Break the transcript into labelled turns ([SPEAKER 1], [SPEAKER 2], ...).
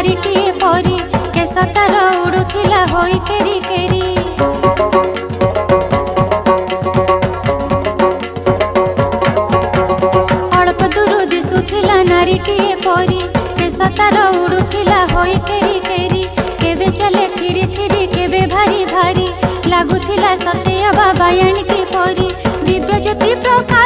[SPEAKER 1] नारीटीए परी केस तार उड़ुथिला होई केरी केरी। अल्प दूर दिसुथिला नारीटीए परी केस तार उड़ुथिला होई केरी केरी। केबे चले थिरी थिरी केबे भारी भारी लागुथिला सते बाबायाणी की परी। दिव्य ज्योति प्रकाश